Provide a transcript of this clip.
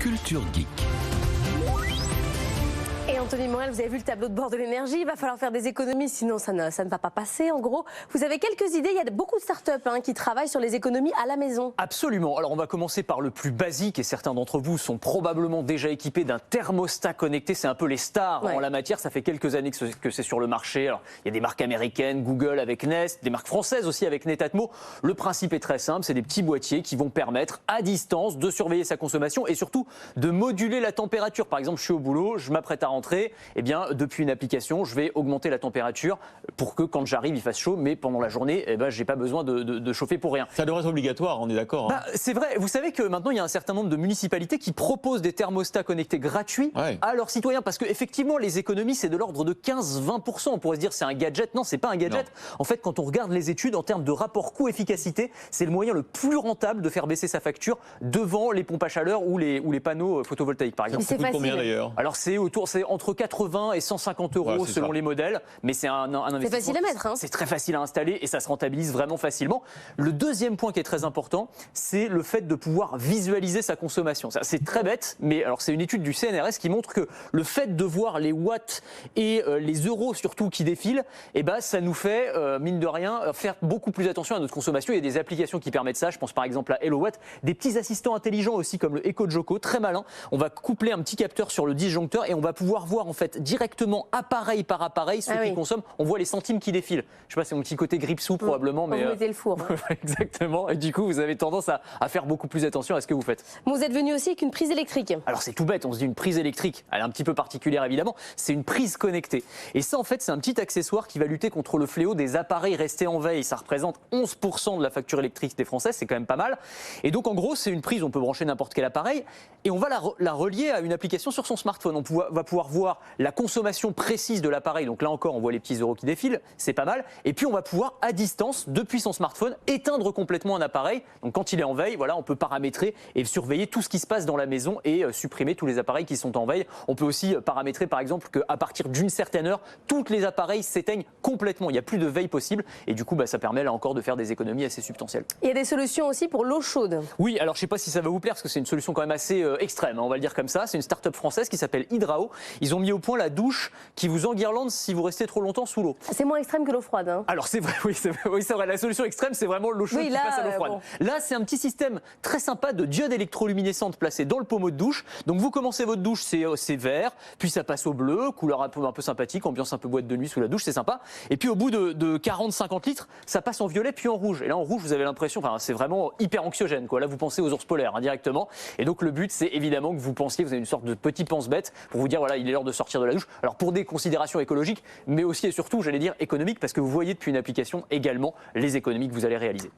Culture Geek. Et Anthony Morel, vous avez vu le tableau de bord de l'énergie, il va falloir faire des économies, sinon ça ne va pas passer en gros. Vous avez quelques idées, il y a beaucoup de startups qui travaillent sur les économies à la maison. Absolument, alors on va commencer par le plus basique et certains d'entre vous sont probablement déjà équipés d'un thermostat connecté, c'est un peu les stars en la matière, ça fait quelques années que c'est sur le marché. Alors, il y a des marques américaines, Google avec Nest, des marques françaises aussi avec Netatmo. Le principe est très simple, c'est des petits boîtiers qui vont permettre à distance de surveiller sa consommation et surtout de moduler la température. Par exemple, je suis au boulot, je m'apprête à rentrer, eh bien, depuis une application, je vais augmenter la température pour que quand j'arrive, il fasse chaud, mais pendant la journée, eh ben, je n'ai pas besoin de chauffer pour rien. Ça devrait être obligatoire, on est d'accord. C'est vrai, vous savez que maintenant, il y a un certain nombre de municipalités qui proposent des thermostats connectés gratuits à leurs citoyens, parce qu'effectivement, les économies, c'est de l'ordre de 15-20%. On pourrait se dire c'est un gadget. Non, c'est pas un gadget. Non. En fait, quand on regarde les études en termes de rapport coût-efficacité, c'est le moyen le plus rentable de faire baisser sa facture devant les pompes à chaleur ou les panneaux photovoltaïques, par exemple. Ça coûte combien d'ailleurs? Alors, c'est entre 80 et 150 euros selon les modèles, mais c'est un investissement. C'est facile à mettre. C'est très facile à installer et ça se rentabilise vraiment facilement. Le deuxième point qui est très important, c'est le fait de pouvoir visualiser sa consommation. C'est très bête, mais alors c'est une étude du CNRS qui montre que le fait de voir les watts et les euros surtout qui défilent, eh ben, ça nous fait, mine de rien, faire beaucoup plus attention à notre consommation. Il y a des applications qui permettent ça. Je pense par exemple à HelloWatt, des petits assistants intelligents aussi comme le Echo Joko, très malin. On va coupler un petit capteur sur le disjoncteur et on va pouvoir voir en fait directement appareil par appareil ceux qui consomment. On voit les centimes qui défilent. Je sais pas, c'est mon petit côté grippe-sou probablement, mais vous mettez le four. Exactement. Et du coup, vous avez tendance à faire beaucoup plus attention à ce que vous faites. Vous êtes venu aussi avec une prise électrique. Alors c'est tout bête. On se dit une prise électrique. Elle est un petit peu particulière évidemment. C'est une prise connectée. Et ça, en fait, c'est un petit accessoire qui va lutter contre le fléau des appareils restés en veille. Ça représente 11% de la facture électrique des Français. C'est quand même pas mal. Et donc en gros, c'est une prise. On peut brancher n'importe quel appareil et on va la relier à une application sur son smartphone. On va pouvoir voir la consommation précise de l'appareil. Donc là encore, on voit les petits euros qui défilent, c'est pas mal. Et puis on va pouvoir à distance, depuis son smartphone, éteindre complètement un appareil. Donc quand il est en veille, voilà, on peut paramétrer et surveiller tout ce qui se passe dans la maison et supprimer tous les appareils qui sont en veille. On peut aussi paramétrer par exemple qu'à partir d'une certaine heure, tous les appareils s'éteignent complètement. Il n'y a plus de veille possible et du coup, ça permet là encore de faire des économies assez substantielles. Il y a des solutions aussi pour l'eau chaude. Oui, alors je sais pas si ça va vous plaire parce que c'est une solution quand même assez extrême, on va le dire comme ça. C'est une start-up française qui s'appelle Hydrao. Ils ont mis au point la douche qui vous enguirlande si vous restez trop longtemps sous l'eau. C'est moins extrême que l'eau froide. Alors c'est vrai, oui, c'est vrai. La solution extrême, c'est vraiment l'eau chaude qui passe à l'eau froide. Là, c'est un petit système très sympa de diodes électroluminescentes placées dans le pommeau de douche. Donc vous commencez votre douche, c'est vert, puis ça passe au bleu, couleur un peu sympathique, ambiance un peu boîte de nuit sous la douche, c'est sympa. Et puis au bout de 40-50 litres, ça passe en violet puis en rouge. Et là en rouge, vous avez l'impression, c'est vraiment hyper anxiogène, quoi. Là vous pensez aux ours polaires directement. Et donc le but, c'est évidemment que vous pensiez, vous avez une sorte de petit pense-bête pour vous dire voilà, il est l'heure de sortir de la douche. Alors pour des considérations écologiques, mais aussi et surtout, j'allais dire économiques, parce que vous voyez depuis une application également les économies que vous allez réaliser.